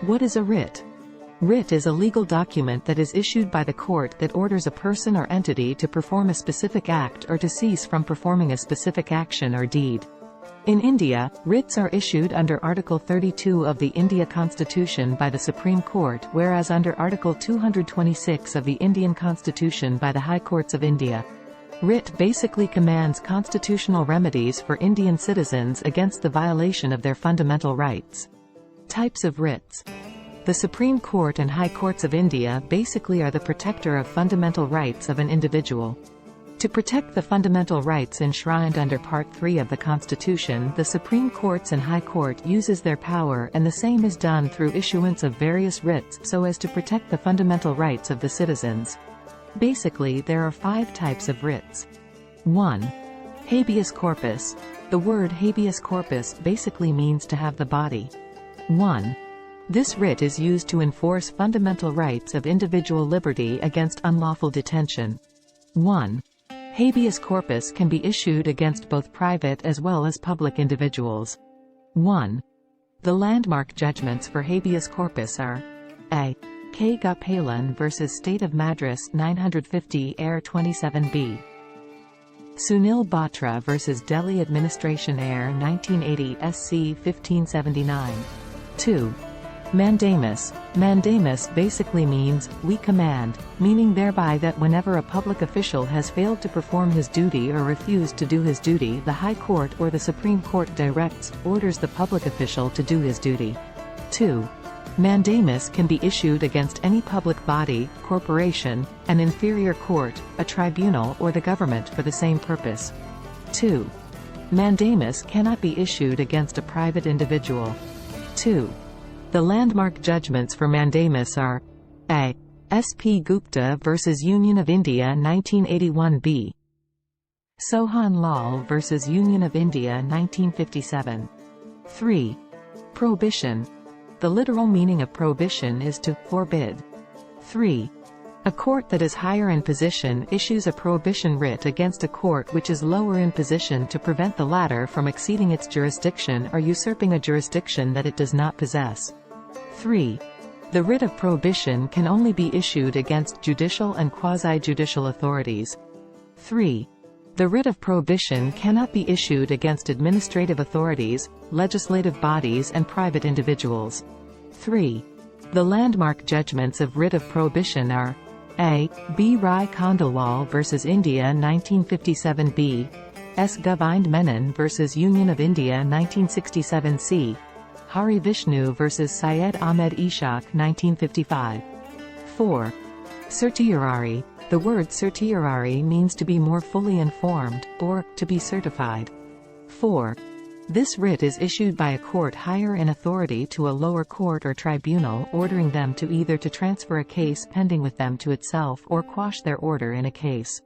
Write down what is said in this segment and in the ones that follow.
What is a writ? Writ is a legal document that is issued by the court that orders a person or entity to perform a specific act or to cease from performing a specific action or deed. In India, writs are issued under Article 32 of the India Constitution by the Supreme Court, whereas under Article 226 of the Indian Constitution by the High Courts of India. Writ basically commands constitutional remedies for Indian citizens against the violation of their fundamental rights. Types of writs. The Supreme Court and High Courts of India basically are the protector of fundamental rights of an individual. To protect the fundamental rights enshrined under Part 3 of the Constitution, the Supreme Courts and High Court uses their power, and the same is done through issuance of various writs so as to protect the fundamental rights of the citizens. Basically, there are 5 types of writs. 1. Habeas corpus. The word habeas corpus basically means to have the body. 1. This writ is used to enforce fundamental rights of individual liberty against unlawful detention. 1. Habeas corpus can be issued against both private as well as public individuals. 1. The landmark judgments for habeas corpus are A. K. Gopalan v. State of Madras 950 Air 27B. Sunil Batra v. Delhi Administration Air 1980 SC 1579. 2. Mandamus. Mandamus basically means, we command, meaning thereby that whenever a public official has failed to perform his duty or refused to do his duty, the High Court or the Supreme Court directs, orders the public official to do his duty. 2. Mandamus can be issued against any public body, corporation, an inferior court, a tribunal or the government for the same purpose. 2. Mandamus cannot be issued against a private individual. 2. The landmark judgments for mandamus are A. S. P. Gupta v. Union of India 1981 B. Sohan Lal v. Union of India 1957. 3. Prohibition. The literal meaning of prohibition is to forbid. 3. A court that is higher in position issues a prohibition writ against a court which is lower in position to prevent the latter from exceeding its jurisdiction or usurping a jurisdiction that it does not possess. 3. The writ of prohibition can only be issued against judicial and quasi-judicial authorities. 3. The writ of prohibition cannot be issued against administrative authorities, legislative bodies and private individuals. 3. The landmark judgments of writ of prohibition are A. B. Rai Khandelwal v. India 1957 B. S. Govind Menon v. Union of India 1967 C. Hari Vishnu v. Syed Ahmed Ishaq 1955. 4. Certiorari. The word certiorari means to be more fully informed, or, to be certified. 4. This writ is issued by a court higher in authority to a lower court or tribunal, ordering them to either to transfer a case pending with them to itself or quash their order in a case.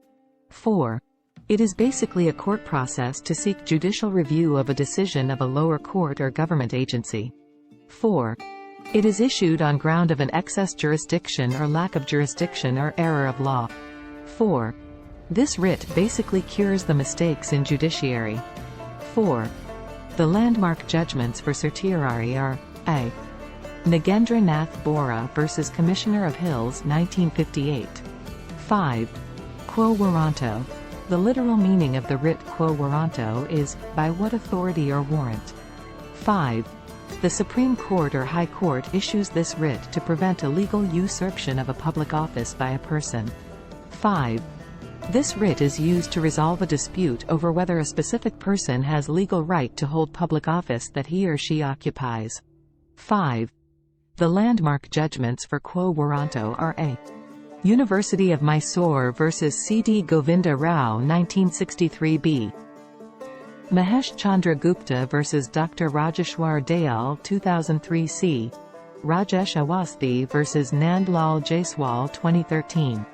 4. It is basically a court process to seek judicial review of a decision of a lower court or government agency. 4. It is issued on ground of an excess jurisdiction or lack of jurisdiction or error of law. 4. This writ basically cures the mistakes in judiciary. 4. The landmark judgments for certiorari are A. Nagendra Nath Bora v. Commissioner of Hills 1958. 5. Quo warranto. The literal meaning of the writ quo warranto is, by what authority or warrant. 5. The Supreme Court or High Court issues this writ to prevent illegal usurpation of a public office by a person. 5. This writ is used to resolve a dispute over whether a specific person has legal right to hold public office that he or she occupies. 5. The landmark judgments for quo warranto are A. University of Mysore v. C. D. Govinda Rao 1963 B. Mahesh Chandra Gupta v. Dr. Rajeshwar Dayal 2003 C. Rajesh Awasthi v. Nand Lal Jaiswal 2013.